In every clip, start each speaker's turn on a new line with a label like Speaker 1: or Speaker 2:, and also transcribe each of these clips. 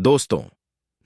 Speaker 1: दोस्तों,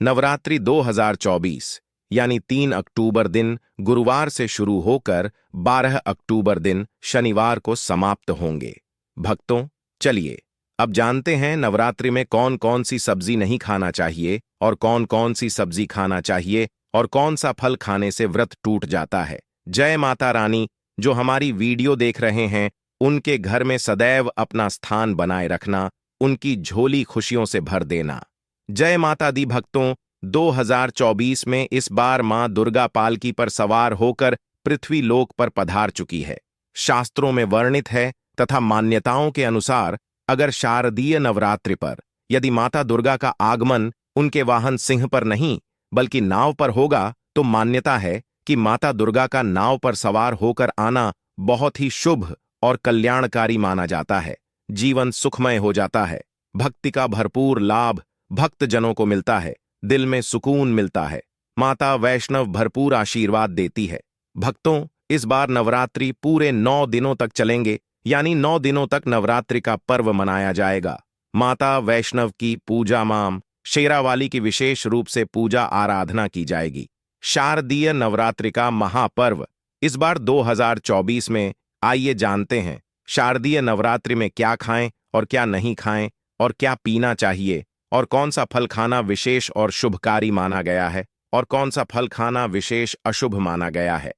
Speaker 1: नवरात्रि 2024 यानी 3 अक्टूबर दिन गुरुवार से शुरू होकर 12 अक्टूबर दिन शनिवार को समाप्त होंगे। भक्तों, चलिए अब जानते हैं नवरात्रि में कौन कौन सी सब्जी नहीं खाना चाहिए और कौन कौन सी सब्जी खाना चाहिए और कौन सा फल खाने से व्रत टूट जाता है। जय माता रानी। जो हमारी वीडियो देख रहे हैं उनके घर में सदैव अपना स्थान बनाए रखना, उनकी झोली खुशियों से भर देना। जय माता दी। भक्तों, 2024 में इस बार मां दुर्गा पालकी पर सवार होकर पृथ्वी लोक पर पधार चुकी है। शास्त्रों में वर्णित है तथा मान्यताओं के अनुसार अगर शारदीय नवरात्रि पर यदि माता दुर्गा का आगमन उनके वाहन सिंह पर नहीं बल्कि नाव पर होगा तो मान्यता है कि माता दुर्गा का नाव पर सवार होकर आना बहुत ही शुभ और कल्याणकारी माना जाता है। जीवन सुखमय हो जाता है, भक्ति का भरपूर लाभ भक्तजनों को मिलता है, दिल में सुकून मिलता है, माता वैष्णव भरपूर आशीर्वाद देती है। भक्तों, इस बार नवरात्रि पूरे 9 दिनों तक चलेंगे, यानी 9 दिनों तक नवरात्रि का पर्व मनाया जाएगा। माता वैष्णव की पूजा माम शेरावाली की विशेष रूप से पूजा आराधना की जाएगी। शारदीय नवरात्रि का महापर्व इस बार 2024 में आइए जानते हैं शारदीय नवरात्रि में क्या खाएं और क्या नहीं खाएं और क्या पीना चाहिए और कौन सा फल खाना विशेष और शुभकारी माना गया है और कौन सा फल खाना विशेष अशुभ माना गया है।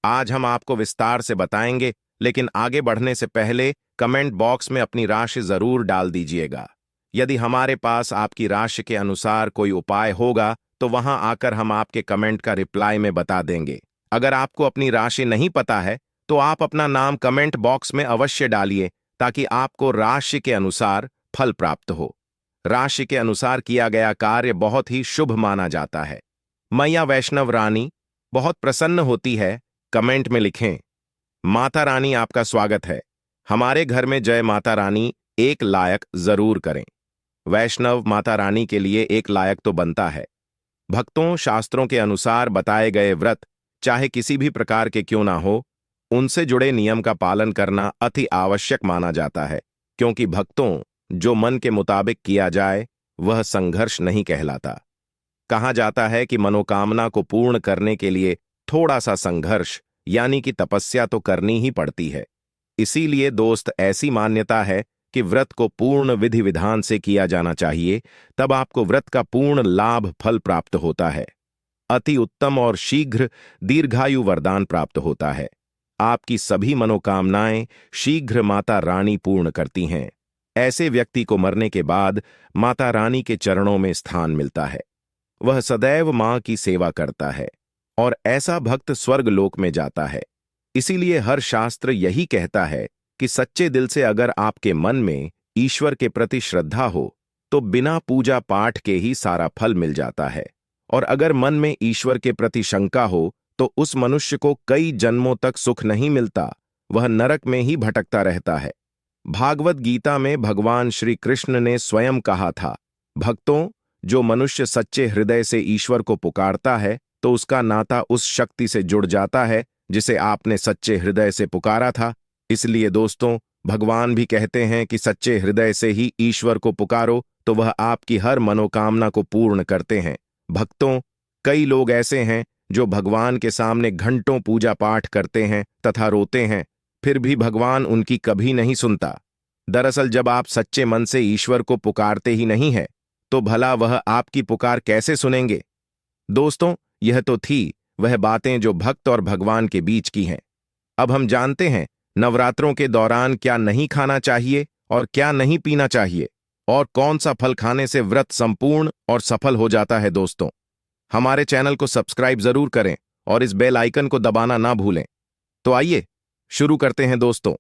Speaker 1: आज हम आपको विस्तार से बताएंगे, लेकिन आगे बढ़ने से पहले कमेंट बॉक्स में अपनी राशि जरूर डाल दीजिएगा। यदि हमारे पास आपकी राशि के अनुसार कोई उपाय होगा तो वहां आकर हम आपके कमेंट का रिप्लाई में बता देंगे। अगर आपको अपनी राशि नहीं पता है तो आप अपना नाम कमेंट बॉक्स में अवश्य डालिए ताकि आपको राशि के अनुसार फल प्राप्त हो। राशि के अनुसार किया गया कार्य बहुत ही शुभ माना जाता है। मैया वैष्णव रानी बहुत प्रसन्न होती है, कमेंट में लिखें। माता रानी आपका स्वागत है, हमारे घर में जय माता रानी एक लायक जरूर करें। वैष्णव माता रानी के लिए एक लायक तो बनता है। भक्तों, शास्त्रों के अनुसार बताए गए व्रत चाहे किसी भी प्रकार के क्यों ना हो, उनसे जुड़े नियम का पालन करना अति आवश्यक माना जाता है, क्योंकि भक्तों, जो मन के मुताबिक किया जाए वह संघर्ष नहीं कहलाता। कहा जाता है कि मनोकामना को पूर्ण करने के लिए थोड़ा सा संघर्ष यानी कि तपस्या तो करनी ही पड़ती है। इसीलिए दोस्त, ऐसी मान्यता है कि व्रत को पूर्ण विधि विधान से किया जाना चाहिए, तब आपको व्रत का पूर्ण लाभ फल प्राप्त होता है। अति उत्तम और शीघ्र दीर्घायु वरदान प्राप्त होता है। आपकी सभी मनोकामनाएं शीघ्र माता रानी पूर्ण करती हैं। ऐसे व्यक्ति को मरने के बाद माता रानी के चरणों में स्थान मिलता है। वह सदैव मां की सेवा करता है और ऐसा भक्त स्वर्ग लोक में जाता है। इसीलिए हर शास्त्र यही कहता है कि सच्चे दिल से अगर आपके मन में ईश्वर के प्रति श्रद्धा हो तो बिना पूजा पाठ के ही सारा फल मिल जाता है, और अगर मन में ईश्वर के प्रति शंका हो तो उस मनुष्य को कई जन्मों तक सुख नहीं मिलता, वह नरक में ही भटकता रहता है। भागवत गीता में भगवान श्री कृष्ण ने स्वयं कहा था, भक्तों, जो मनुष्य सच्चे हृदय से ईश्वर को पुकारता है तो उसका नाता उस शक्ति से जुड़ जाता है जिसे आपने सच्चे हृदय से पुकारा था। इसलिए दोस्तों, भगवान भी कहते हैं कि सच्चे हृदय से ही ईश्वर को पुकारो तो वह आपकी हर मनोकामना को पूर्ण करते हैं। भक्तों, कई लोग ऐसे हैं जो भगवान के सामने घंटों पूजा पाठ करते हैं तथा रोते हैं, फिर भी भगवान उनकी कभी नहीं सुनता। दरअसल जब आप सच्चे मन से ईश्वर को पुकारते ही नहीं है तो भला वह आपकी पुकार कैसे सुनेंगे। दोस्तों, यह तो थी वह बातें जो भक्त और भगवान के बीच की हैं। अब हम जानते हैं नवरात्रों के दौरान क्या नहीं खाना चाहिए और क्या नहीं पीना चाहिए और कौन सा फल खाने से व्रत संपूर्ण और सफल हो जाता है। दोस्तों, हमारे चैनल को सब्सक्राइब जरूर करें और इस बेल आइकन को दबाना ना भूलें। तो आइए शुरू करते हैं। दोस्तों,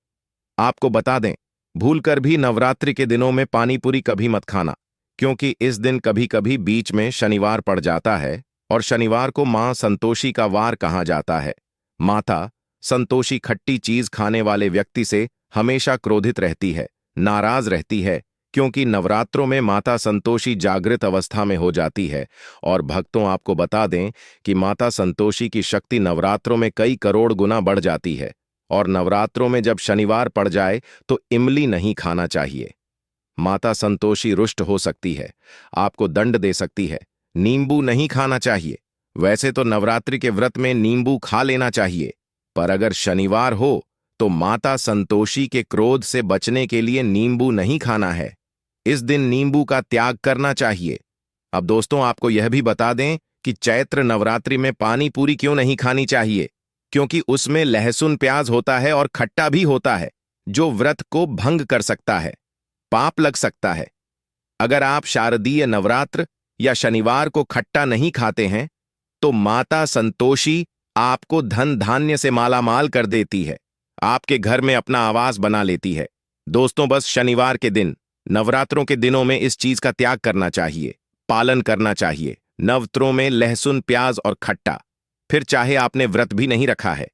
Speaker 1: आपको बता दें, भूलकर भी नवरात्रि के दिनों में पानी पूरी कभी मत खाना, क्योंकि इस दिन कभी कभी बीच में शनिवार पड़ जाता है और शनिवार को मां संतोषी का वार कहा जाता है। माता संतोषी खट्टी चीज खाने वाले व्यक्ति से हमेशा क्रोधित रहती है, नाराज रहती है, क्योंकि नवरात्रों में माता संतोषी जागृत अवस्था में हो जाती है। और भक्तों, आपको बता दें कि माता संतोषी की शक्ति नवरात्रों में कई करोड़ गुना बढ़ जाती है। और नवरात्रों में जब शनिवार पड़ जाए तो इमली नहीं खाना चाहिए। माता संतोषी रुष्ट हो सकती है, आपको दंड दे सकती है। नींबू नहीं खाना चाहिए। वैसे तो नवरात्रि के व्रत में नींबू खा लेना चाहिए, पर अगर शनिवार हो तो माता संतोषी के क्रोध से बचने के लिए नींबू नहीं खाना है। इस दिन नींबू का त्याग करना चाहिए। अब दोस्तों, आपको यह भी बता दें कि चैत्र नवरात्रि में पानी पूरी क्यों नहीं खानी चाहिए, क्योंकि उसमें लहसुन प्याज होता है और खट्टा भी होता है, जो व्रत को भंग कर सकता है, पाप लग सकता है। अगर आप शारदीय नवरात्र या शनिवार को खट्टा नहीं खाते हैं तो माता संतोषी आपको धन धान्य से मालामाल कर देती है, आपके घर में अपना आवास बना लेती है। दोस्तों, बस शनिवार के दिन, नवरात्रों के दिनों में इस चीज का त्याग करना चाहिए, पालन करना चाहिए। नवरात्रों में लहसुन प्याज और खट्टा, फिर चाहे आपने व्रत भी नहीं रखा है,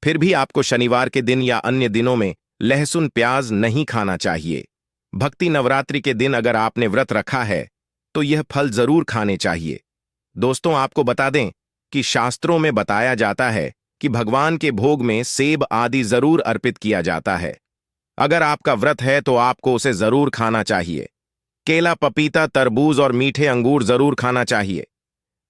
Speaker 1: फिर भी आपको शनिवार के दिन या अन्य दिनों में लहसुन प्याज नहीं खाना चाहिए। भक्ति नवरात्रि के दिन अगर आपने व्रत रखा है तो यह फल जरूर खाने चाहिए। दोस्तों, आपको बता दें कि शास्त्रों में बताया जाता है कि भगवान के भोग में सेब आदि जरूर अर्पित किया जाता है। अगर आपका व्रत है तो आपको उसे जरूर खाना चाहिए। केला, पपीता, तरबूज और मीठे अंगूर जरूर खाना चाहिए।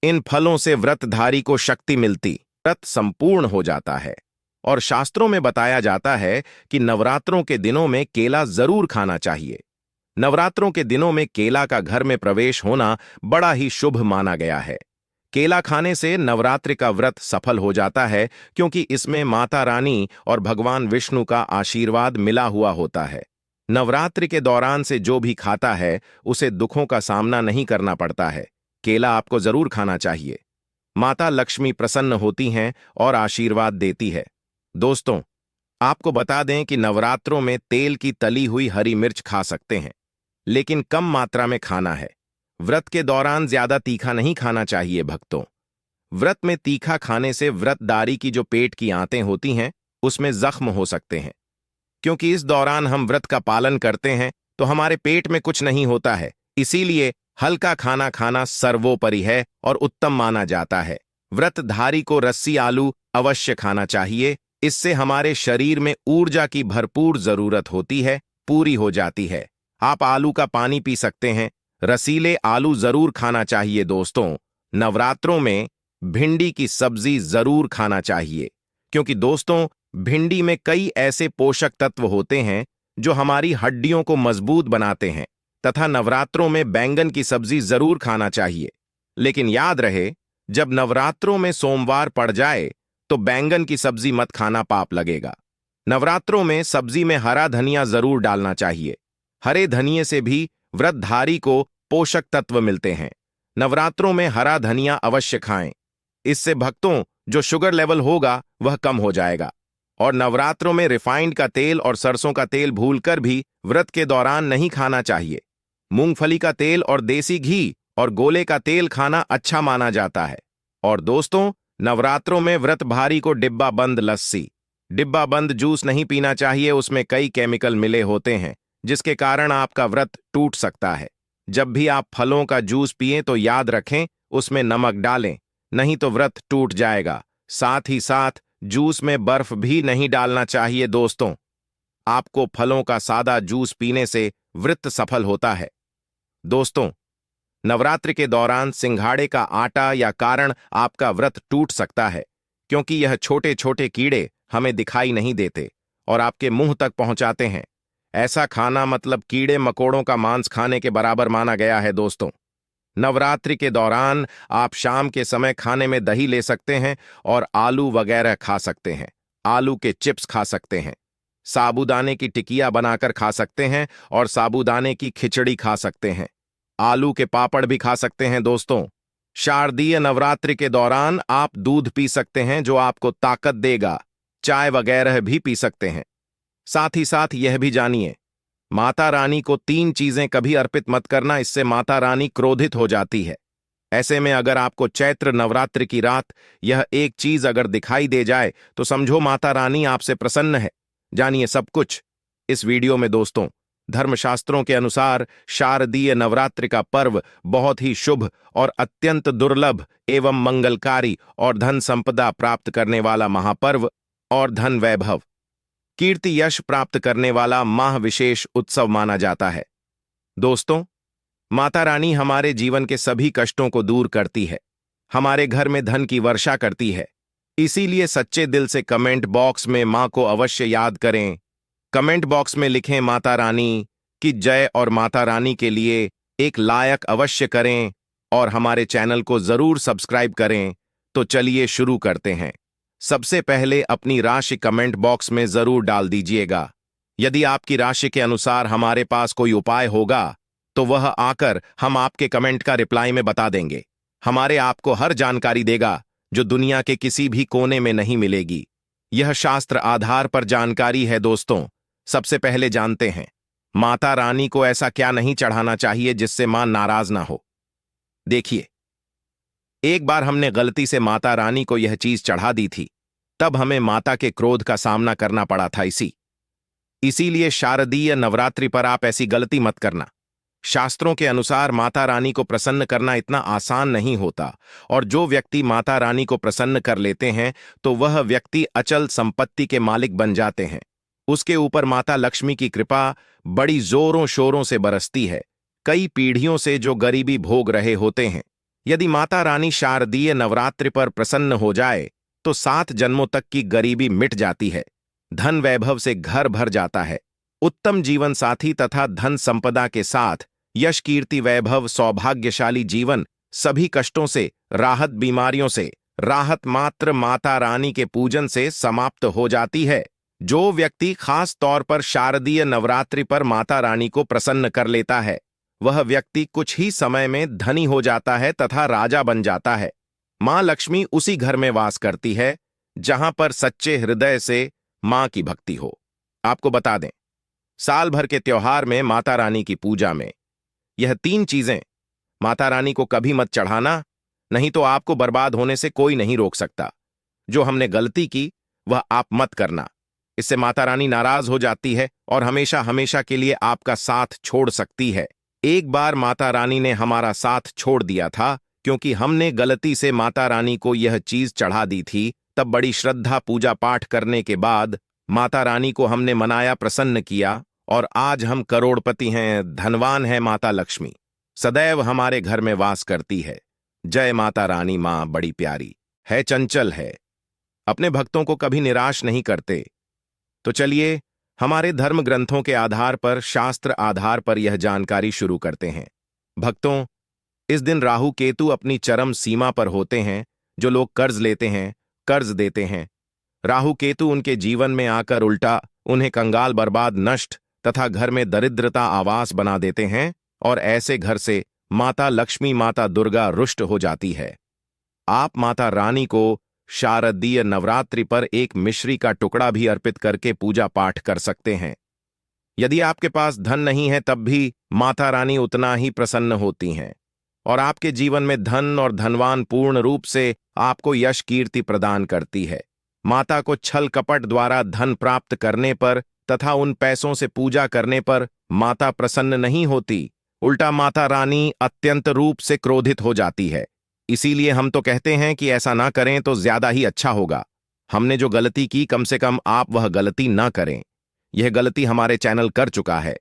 Speaker 1: इन फलों से व्रतधारी को शक्ति मिलती, व्रत संपूर्ण हो जाता है। और शास्त्रों में बताया जाता है कि नवरात्रों के दिनों में केला जरूर खाना चाहिए। नवरात्रों के दिनों में केला का घर में प्रवेश होना बड़ा ही शुभ माना गया है। केला खाने से नवरात्रि का व्रत सफल हो जाता है, क्योंकि इसमें माता रानी और भगवान विष्णु का आशीर्वाद मिला हुआ होता है। नवरात्रि के दौरान से जो भी खाता है उसे दुखों का सामना नहीं करना पड़ता है। केला आपको जरूर खाना चाहिए। माता लक्ष्मी प्रसन्न होती हैं और आशीर्वाद देती है। दोस्तों, आपको बता दें कि नवरात्रों में तेल की तली हुई हरी मिर्च खा सकते हैं, लेकिन कम मात्रा में खाना है। व्रत के दौरान ज्यादा तीखा नहीं खाना चाहिए भक्तों। व्रत में तीखा खाने से व्रतधारी की जो पेट की आंतें होती हैं उसमें जख्म हो सकते हैं। क्योंकि इस दौरान हम व्रत का पालन करते हैं तो हमारे पेट में कुछ नहीं होता है, इसीलिए हल्का खाना खाना सर्वोपरि है और उत्तम माना जाता है। व्रतधारी को रस्सी आलू अवश्य खाना चाहिए। इससे हमारे शरीर में ऊर्जा की भरपूर जरूरत होती है, पूरी हो जाती है। आप आलू का पानी पी सकते हैं। रसीले आलू जरूर खाना चाहिए। दोस्तों, नवरात्रों में भिंडी की सब्जी जरूर खाना चाहिए, क्योंकि दोस्तों, भिंडी में कई ऐसे पोषक तत्व होते हैं जो हमारी हड्डियों को मजबूत बनाते हैं। तथा नवरात्रों में बैंगन की सब्जी जरूर खाना चाहिए। लेकिन याद रहे, जब नवरात्रों में सोमवार पड़ जाए तो बैंगन की सब्जी मत खाना, पाप लगेगा। नवरात्रों में सब्जी में हरा धनिया जरूर डालना चाहिए। हरे धनिये से भी व्रतधारी को पोषक तत्व मिलते हैं। नवरात्रों में हरा धनिया अवश्य खाएं। इससे भक्तों जो शुगर लेवल होगा वह कम हो जाएगा। और नवरात्रों में रिफाइंड का तेल और सरसों का तेल भूलकर भी व्रत के दौरान नहीं खाना चाहिए। मूंगफली का तेल और देसी घी और गोले का तेल खाना अच्छा माना जाता है। और दोस्तों, नवरात्रों में व्रतधारी को डिब्बा बंद लस्सी, डिब्बा बंद जूस नहीं पीना चाहिए। उसमें कई केमिकल मिले होते हैं जिसके कारण आपका व्रत टूट सकता है। जब भी आप फलों का जूस पिएं तो याद रखें उसमें नमक डालें, नहीं तो व्रत टूट जाएगा। साथ ही साथ जूस में बर्फ भी नहीं डालना चाहिए। दोस्तों, आपको फलों का सादा जूस पीने से व्रत सफल होता है। दोस्तों, नवरात्रि के दौरान सिंघाड़े का आटा या कारण आपका व्रत टूट सकता है, क्योंकि यह छोटे छोटे कीड़े हमें दिखाई नहीं देते और आपके मुंह तक पहुंचाते हैं। ऐसा खाना मतलब कीड़े मकोड़ों का मांस खाने के बराबर माना गया है। दोस्तों, नवरात्रि के दौरान आप शाम के समय खाने में दही ले सकते हैं और आलू वगैरह खा सकते हैं। आलू के चिप्स खा सकते हैं, साबूदाने की टिकिया बनाकर खा सकते हैं और साबूदाने की खिचड़ी खा सकते हैं। आलू के पापड़ भी खा सकते हैं। दोस्तों, शारदीय नवरात्रि के दौरान आप दूध पी सकते हैं जो आपको ताकत देगा। चाय वगैरह भी पी सकते हैं। साथ ही साथ यह भी जानिए, माता रानी को 3 चीजें कभी अर्पित मत करना, इससे माता रानी क्रोधित हो जाती है। ऐसे में अगर आपको चैत्र नवरात्रि की रात यह एक चीज अगर दिखाई दे जाए तो समझो माता रानी आपसे प्रसन्न है। जानिए सब कुछ इस वीडियो में। दोस्तों, धर्मशास्त्रों के अनुसार शारदीय नवरात्रि का पर्व बहुत ही शुभ और अत्यंत दुर्लभ एवं मंगलकारी और धन संपदा प्राप्त करने वाला महापर्व और धन वैभव, कीर्ति यश प्राप्त करने वाला माह विशेष उत्सव माना जाता है। दोस्तों, माता रानी हमारे जीवन के सभी कष्टों को दूर करती है, हमारे घर में धन की वर्षा करती है। इसीलिए सच्चे दिल से कमेंट बॉक्स में मां को अवश्य याद करें। कमेंट बॉक्स में लिखें माता रानी की जय और माता रानी के लिए एक लायक अवश्य करें और हमारे चैनल को जरूर सब्सक्राइब करें। तो चलिए शुरू करते हैं। सबसे पहले अपनी राशि कमेंट बॉक्स में जरूर डाल दीजिएगा। यदि आपकी राशि के अनुसार हमारे पास कोई उपाय होगा तो वह आकर हम आपके कमेंट का रिप्लाई में बता देंगे। हमारे आपको हर जानकारी देगा जो दुनिया के किसी भी कोने में नहीं मिलेगी। यह शास्त्र आधार पर जानकारी है दोस्तों। सबसे पहले जानते हैं माता रानी को ऐसा क्या नहीं चढ़ाना चाहिए जिससे मां नाराज ना हो। देखिए, एक बार हमने गलती से माता रानी को यह चीज चढ़ा दी थी, तब हमें माता के क्रोध का सामना करना पड़ा था। इसीलिए शारदीय नवरात्रि पर आप ऐसी गलती मत करना। शास्त्रों के अनुसार माता रानी को प्रसन्न करना इतना आसान नहीं होता, और जो व्यक्ति माता रानी को प्रसन्न कर लेते हैं तो वह व्यक्ति अचल संपत्ति के मालिक बन जाते हैं। उसके ऊपर माता लक्ष्मी की कृपा बड़ी जोरों शोरों से बरसती है। कई पीढ़ियों से जो गरीबी भोग रहे होते हैं, यदि माता रानी शारदीय नवरात्रि पर प्रसन्न हो जाए तो 7 जन्मों तक की गरीबी मिट जाती है। धन वैभव से घर भर जाता है। उत्तम जीवन साथी तथा धन संपदा के साथ यश कीर्ति वैभव सौभाग्यशाली जीवन, सभी कष्टों से राहत, बीमारियों से राहत मात्र माता रानी के पूजन से समाप्त हो जाती है। जो व्यक्ति खास तौर पर शारदीय नवरात्रि पर माता रानी को प्रसन्न कर लेता है, वह व्यक्ति कुछ ही समय में धनी हो जाता है तथा राजा बन जाता है। मां लक्ष्मी उसी घर में वास करती है जहां पर सच्चे हृदय से मां की भक्ति हो। आपको बता दें, साल भर के त्योहार में माता रानी की पूजा में यह 3 चीजें माता रानी को कभी मत चढ़ाना, नहीं तो आपको बर्बाद होने से कोई नहीं रोक सकता। जो हमने गलती की वह आप मत करना, इससे माता रानी नाराज हो जाती है और हमेशा हमेशा के लिए आपका साथ छोड़ सकती है। एक बार माता रानी ने हमारा साथ छोड़ दिया था क्योंकि हमने गलती से माता रानी को यह चीज चढ़ा दी थी। तब बड़ी श्रद्धा पूजा पाठ करने के बाद माता रानी को हमने मनाया, प्रसन्न किया, और आज हम करोड़पति हैं, धनवान हैं। माता लक्ष्मी सदैव हमारे घर में वास करती है। जय माता रानी। मां बड़ी प्यारी है, चंचल है, अपने भक्तों को कभी निराश नहीं करते। तो चलिए हमारे धर्म ग्रंथों के आधार पर, शास्त्र आधार पर यह जानकारी शुरू करते हैं। भक्तों, इस दिन राहु केतु अपनी चरम सीमा पर होते हैं। जो लोग कर्ज लेते हैं, कर्ज देते हैं, राहु केतु उनके जीवन में आकर उल्टा उन्हें कंगाल, बर्बाद, नष्ट तथा घर में दरिद्रता आवास बना देते हैं, और ऐसे घर से माता लक्ष्मी, माता दुर्गा रुष्ट हो जाती है। आप माता रानी को शारदीय नवरात्रि पर एक मिश्री का टुकड़ा भी अर्पित करके पूजा पाठ कर सकते हैं। यदि आपके पास धन नहीं है तब भी माता रानी उतना ही प्रसन्न होती हैं, और आपके जीवन में धन और धनवान पूर्ण रूप से आपको यश कीर्ति प्रदान करती है। माता को छल कपट द्वारा धन प्राप्त करने पर तथा उन पैसों से पूजा करने पर माता प्रसन्न नहीं होती, उल्टा माता रानी अत्यंत रूप से क्रोधित हो जाती है। इसीलिए हम तो कहते हैं कि ऐसा ना करें तो ज्यादा ही अच्छा होगा। हमने जो गलती की, कम से कम आप वह गलती ना करें। यह गलती हमारे चैनल कर चुका है,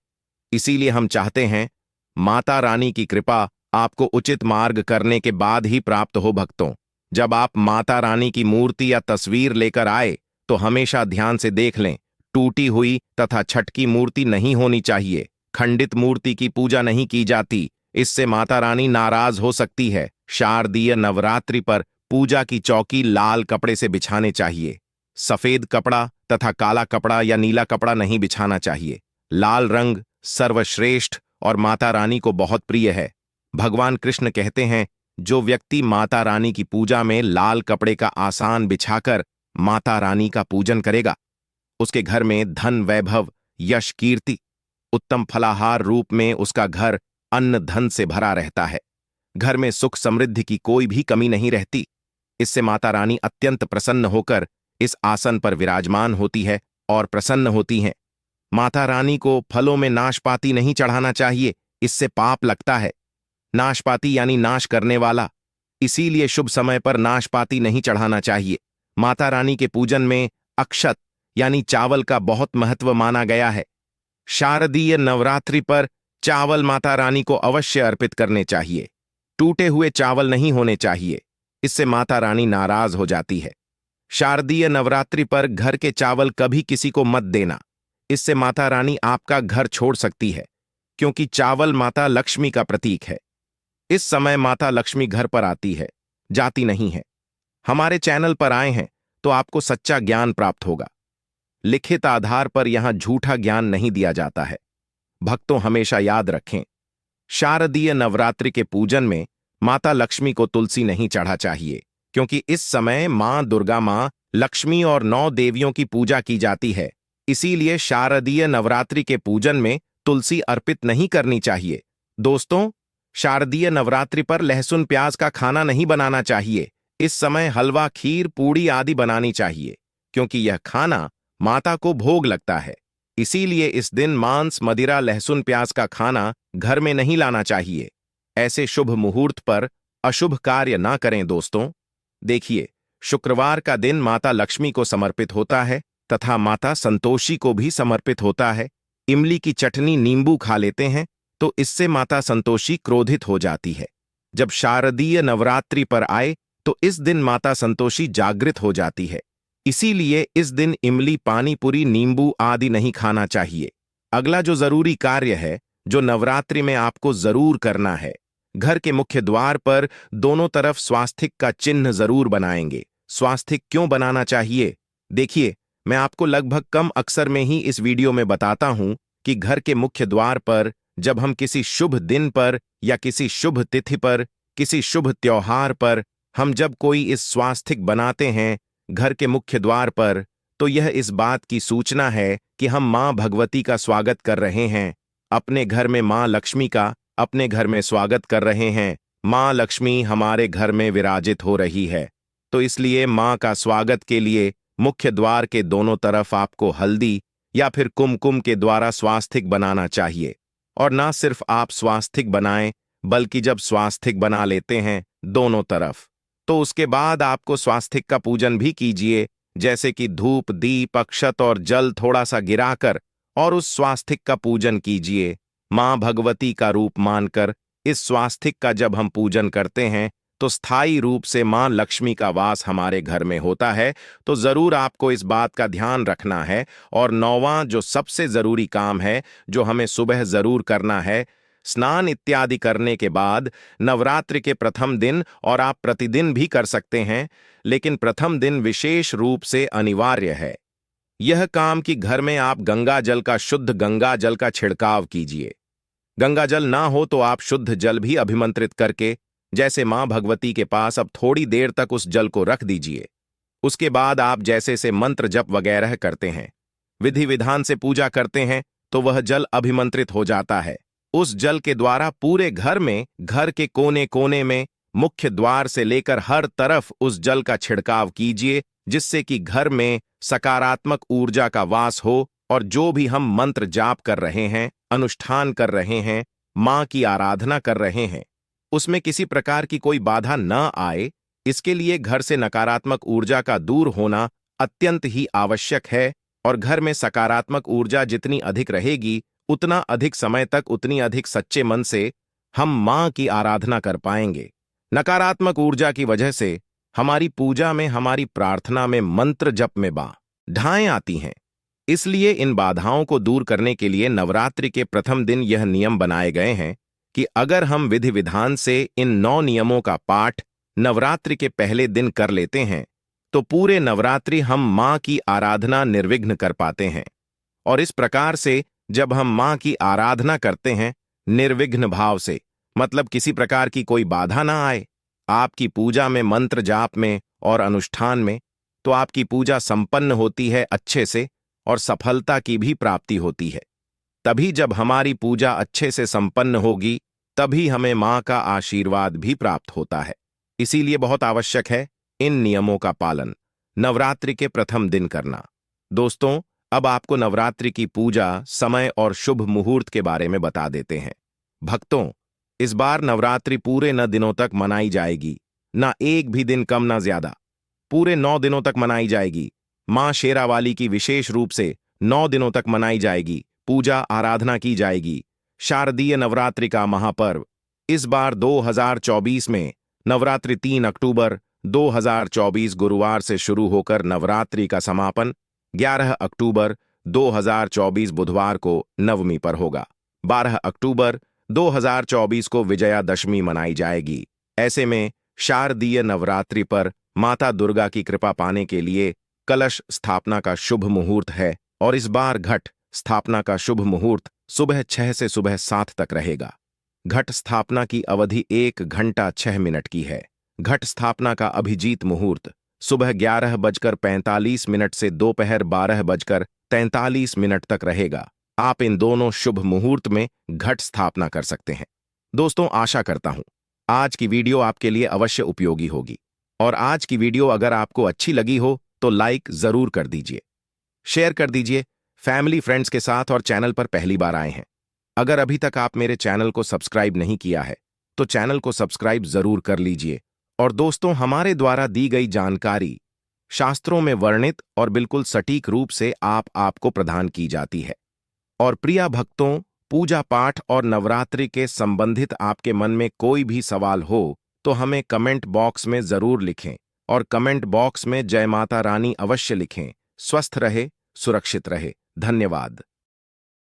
Speaker 1: इसीलिए हम चाहते हैं माता रानी की कृपा आपको उचित मार्ग करने के बाद ही प्राप्त हो। भक्तों, जब आप माता रानी की मूर्ति या तस्वीर लेकर आए तो हमेशा ध्यान से देख लें, टूटी हुई तथा छटकी मूर्ति नहीं होनी चाहिए। खंडित मूर्ति की पूजा नहीं की जाती, इससे माता रानी नाराज हो सकती है। शारदीय नवरात्रि पर पूजा की चौकी लाल कपड़े से बिछाने चाहिए। सफेद कपड़ा तथा काला कपड़ा या नीला कपड़ा नहीं बिछाना चाहिए। लाल रंग सर्वश्रेष्ठ और माता रानी को बहुत प्रिय है। भगवान कृष्ण कहते हैं, जो व्यक्ति माता रानी की पूजा में लाल कपड़े का आसान बिछाकर माता रानी का पूजन करेगा, उसके घर में धन, वैभव, यश, कीर्ति, उत्तम फलाहार रूप में उसका घर अन्न धन से भरा रहता है। घर में सुख समृद्धि की कोई भी कमी नहीं रहती। इससे माता रानी अत्यंत प्रसन्न होकर इस आसन पर विराजमान होती है और प्रसन्न होती हैं। माता रानी को फलों में नाशपाती नहीं चढ़ाना चाहिए, इससे पाप लगता है। नाशपाती यानी नाश करने वाला, इसीलिए शुभ समय पर नाशपाती नहीं चढ़ाना चाहिए। माता रानी के पूजन में अक्षत यानी चावल का बहुत महत्व माना गया है। शारदीय नवरात्रि पर चावल माता रानी को अवश्य अर्पित करने चाहिए। टूटे हुए चावल नहीं होने चाहिए, इससे माता रानी नाराज हो जाती है। शारदीय नवरात्रि पर घर के चावल कभी किसी को मत देना, इससे माता रानी आपका घर छोड़ सकती है, क्योंकि चावल माता लक्ष्मी का प्रतीक है। इस समय माता लक्ष्मी घर पर आती है, जाती नहीं है। हमारे चैनल पर आए हैं तो आपको सच्चा ज्ञान प्राप्त होगा। लिखित आधार पर यहां झूठा ज्ञान नहीं दिया जाता है। भक्तों, हमेशा याद रखें, शारदीय नवरात्रि के पूजन में माता लक्ष्मी को तुलसी नहीं चढ़ा चाहिए, क्योंकि इस समय मां दुर्गा, मां लक्ष्मी और 9 देवियों की पूजा की जाती है। इसीलिए शारदीय नवरात्रि के पूजन में तुलसी अर्पित नहीं करनी चाहिए। दोस्तों, शारदीय नवरात्रि पर लहसुन प्याज का खाना नहीं बनाना चाहिए। इस समय हलवा, खीर, पूड़ी आदि बनानी चाहिए, क्योंकि यह खाना माता को भोग लगता है। इसीलिए इस दिन मांस, मदिरा, लहसुन प्याज का खाना घर में नहीं लाना चाहिए। ऐसे शुभ मुहूर्त पर अशुभ कार्य ना करें। दोस्तों, देखिए, शुक्रवार का दिन माता लक्ष्मी को समर्पित होता है तथा माता संतोषी को भी समर्पित होता है। इमली की चटनी, नींबू खा लेते हैं तो इससे माता संतोषी क्रोधित हो जाती है। जब शारदीय नवरात्रि पर आए तो इस दिन माता संतोषी जागृत हो जाती है। इसीलिए इस दिन इमली, पानी पूरी, नींबू आदि नहीं खाना चाहिए। अगला जो जरूरी कार्य है, जो नवरात्रि में आपको जरूर करना है, घर के मुख्य द्वार पर दोनों तरफ स्वास्तिक का चिन्ह जरूर बनाएंगे। स्वास्तिक क्यों बनाना चाहिए? देखिए, मैं आपको लगभग कम अक्सर में ही इस वीडियो में बताता हूं कि घर के मुख्य द्वार पर जब हम किसी शुभ दिन पर या किसी शुभ तिथि पर, किसी शुभ त्योहार पर हम जब कोई इस स्वास्तिक बनाते हैं घर के मुख्य द्वार पर, तो यह इस बात की सूचना है कि हम मां भगवती का स्वागत कर रहे हैं। अपने घर में मां लक्ष्मी का अपने घर में स्वागत कर रहे हैं। मां लक्ष्मी हमारे घर में विराजित हो रही है, तो इसलिए मां का स्वागत के लिए मुख्य द्वार के दोनों तरफ आपको हल्दी या फिर कुमकुम के द्वारा स्वास्तिक बनाना चाहिए। और ना सिर्फ आप स्वास्तिक बनाएं, बल्कि जब स्वास्तिक बना लेते हैं दोनों तरफ, तो उसके बाद आपको स्वास्तिक का पूजन भी कीजिए, जैसे कि धूप, दीप, अक्षत और जल थोड़ा सा गिराकर और उस स्वास्तिक का पूजन कीजिए। मां भगवती का रूप मानकर इस स्वास्तिक का जब हम पूजन करते हैं तो स्थायी रूप से मां लक्ष्मी का वास हमारे घर में होता है। तो जरूर आपको इस बात का ध्यान रखना है। और 9वां जो सबसे जरूरी काम है, जो हमें सुबह जरूर करना है, स्नान इत्यादि करने के बाद नवरात्रि के प्रथम दिन, और आप प्रतिदिन भी कर सकते हैं, लेकिन प्रथम दिन विशेष रूप से अनिवार्य है यह काम कि घर में आप गंगा जल का, शुद्ध गंगा जल का छिड़काव कीजिए। गंगा जल ना हो तो आप शुद्ध जल भी अभिमंत्रित करके, जैसे मां भगवती के पास, अब थोड़ी देर तक उस जल को रख दीजिए। उसके बाद आप जैसे से मंत्र जप वगैरह करते हैं, विधि विधान से पूजा करते हैं, तो वह जल अभिमंत्रित हो जाता है। उस जल के द्वारा पूरे घर में, घर के कोने कोने में, मुख्य द्वार से लेकर हर तरफ उस जल का छिड़काव कीजिए, जिससे कि घर में सकारात्मक ऊर्जा का वास हो। और जो भी हम मंत्र जाप कर रहे हैं, अनुष्ठान कर रहे हैं, मां की आराधना कर रहे हैं, उसमें किसी प्रकार की कोई बाधा न आए, इसके लिए घर से नकारात्मक ऊर्जा का दूर होना अत्यंत ही आवश्यक है। और घर में सकारात्मक ऊर्जा जितनी अधिक रहेगी, उतना अधिक समय तक, उतनी अधिक सच्चे मन से हम मां की आराधना कर पाएंगे। नकारात्मक ऊर्जा की वजह से हमारी पूजा में, हमारी प्रार्थना में, मंत्र जप में बाधाएं आती हैं। इसलिए इन बाधाओं को दूर करने के लिए नवरात्रि के प्रथम दिन यह नियम बनाए गए हैं कि अगर हम विधि विधान से इन 9 नियमों का पाठ नवरात्रि के पहले दिन कर लेते हैं, तो पूरे नवरात्रि हम मां की आराधना निर्विघ्न कर पाते हैं। और इस प्रकार से जब हम मां की आराधना करते हैं निर्विघ्न भाव से, मतलब किसी प्रकार की कोई बाधा ना आए आपकी पूजा में, मंत्र जाप में और अनुष्ठान में, तो आपकी पूजा संपन्न होती है अच्छे से और सफलता की भी प्राप्ति होती है। तभी जब हमारी पूजा अच्छे से संपन्न होगी, तभी हमें मां का आशीर्वाद भी प्राप्त होता है। इसीलिए बहुत आवश्यक है इन नियमों का पालन नवरात्रि के प्रथम दिन करना। दोस्तों, अब आपको नवरात्रि की पूजा, समय और शुभ मुहूर्त के बारे में बता देते हैं। भक्तों, इस बार नवरात्रि पूरे 9 दिनों तक मनाई जाएगी, ना एक भी दिन कम ना ज्यादा। पूरे 9 दिनों तक मनाई जाएगी। मां शेरावाली की विशेष रूप से 9 दिनों तक मनाई जाएगी। पूजा आराधना की जाएगी। शारदीय नवरात्रि का महापर्व इस बार 2024 में नवरात्रि 3 अक्टूबर 2024 गुरुवार से शुरू होकर नवरात्रि का समापन 11 अक्टूबर 2024 बुधवार को नवमी पर होगा। 12 अक्टूबर 2024 को विजयादशमी मनाई जाएगी। ऐसे में शारदीय नवरात्रि पर माता दुर्गा की कृपा पाने के लिए कलश स्थापना का शुभ मुहूर्त है और इस बार घट स्थापना का शुभ मुहूर्त सुबह 6 से सुबह 7 तक रहेगा। घट स्थापना की अवधि 1 घंटा 6 मिनट की है। घट स्थापना का अभिजीत मुहूर्त सुबह 11:45 से दोपहर 12:43 तक रहेगा। आप इन दोनों शुभ मुहूर्त में घट स्थापना कर सकते हैं। दोस्तों, आशा करता हूं आज की वीडियो आपके लिए अवश्य उपयोगी होगी और आज की वीडियो अगर आपको अच्छी लगी हो तो लाइक जरूर कर दीजिए, शेयर कर दीजिए फैमिली फ्रेंड्स के साथ और चैनल पर पहली बार आए हैं अगर अभी तक आप मेरे चैनल को सब्सक्राइब नहीं किया है तो चैनल को सब्सक्राइब जरूर कर लीजिए। और दोस्तों, हमारे द्वारा दी गई जानकारी शास्त्रों में वर्णित और बिल्कुल सटीक रूप से आपको प्रदान की जाती है। और प्रिय भक्तों, पूजा पाठ और नवरात्रि के संबंधित आपके मन में कोई भी सवाल हो तो हमें कमेंट बॉक्स में जरूर लिखें और कमेंट बॉक्स में जय माता रानी अवश्य लिखें। स्वस्थ रहे, सुरक्षित रहे। धन्यवाद।